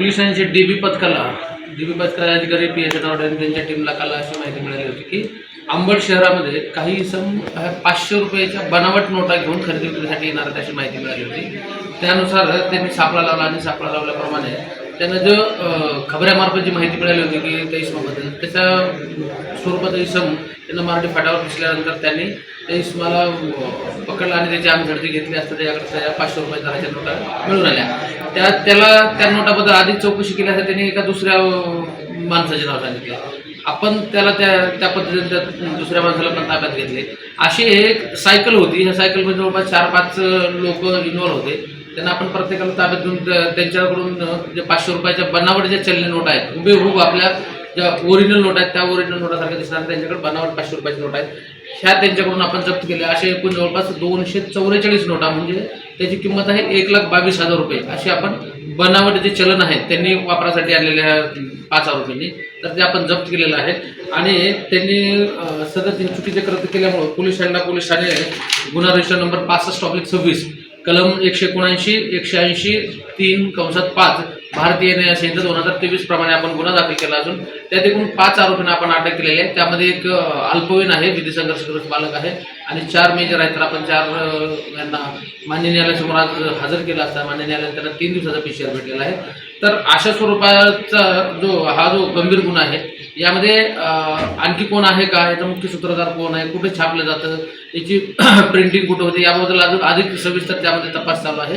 पोलिसांचे डीबी पथकाला अधिकारी पी एस त्यांच्या टीमला काल अशी माहिती मिळाली होती की अंबड शहरामध्ये काही इसम 500 रुपयाच्या बनावट नोटा घेऊन खरेदी विक्रीसाठी येणार आहेत अशी माहिती मिळाली होती। त्यानुसार त्यांनी सापळा लावला आणि सापळा लावल्याप्रमाणे त्यांना जो खबऱ्यामार्फत जी माहिती मिळाली होती की त्या इसमाबद्दल त्याच्या स्वरूपात इसम त्यांना मराठी फाट्यावर दिसल्यानंतर त्यांनी त्या इसमाला पकडलं आणि त्याची आम्ही झडती घेतली असता त्याच्याकडे त्या 500 रुपये दराच्या नोटा मिळून आल्या। त्याला त्या नोटाबद्दल अधिक चौकशी केली असता त्यांनी एका दुसऱ्या माणसाचे नाव सांगितले। आपण त्याला त्या पद्धतीने दुसऱ्या माणसाला पण ताब्यात घेतले। अशी एक सायकल होती, ह्या सायकलमध्ये जवळपास 4-5 लोक इन्व्हॉल्व होते। त्यांना आपण प्रत्येकाला ताब्यात घेऊन त्यांच्याकडून जे 500 रुपयाच्या बनावट ज्या चलनी नोट आहेत हुबेहूब आपल्या ज्या ओरिजिनल नोट आहेत त्या ओरिजिनल नोटासारख्या दिसणार त्यांच्याकडे बनावट 500 रुपयाच्या नोट आहेत ह्या त्यांच्याकडून आपण जप्त केल्या। असे एकूण जवळपास 244 नोटा म्हणजे त्याची किंमत आहे 1,22,000 रुपये अशी आपण बनावट जे चलन आहे त्यांनी वापरासाठी आणलेल्या 5 आरोपींनी तर ते आपण जप्त केलेलं आहे। आणि त्यांनी सतत चुकीचे कृत्य केल्यामुळे पोलीस ठाणे गुन्हा रजिस्टर नंबर 65/26 कलम 179/180-3/5 भारतीय न्याय संहिता 2023 प्रमाणे आपण गुन्हा दाखल केला असून त्यात एकूण 5 आरोपींना आपण अटक केलेली आहे। त्यामध्ये एक अल्पवयीन आहे, विधी संघर्षग्रस्त बालक आहे आणि 4 मेजर आहेत। तर आपण 4 यांना मान्य न्यायालयासमोर आज हजर केला असता मान्य न्यायालयाने त्यांना 3 दिवसाचा PCR भेटलेला आहे। तर अशा स्वरूपाचा जो गंभीर गुन्हा आहे यामध्ये आणखी कोण आहे का, याचा मुख्य सूत्रधार कोण आहे, कुठे छापलं जातं, याची प्रिंटिंग कुठं होते याबद्दल अजून अधिक सविस्तर त्यामध्ये तपास चालू आहे।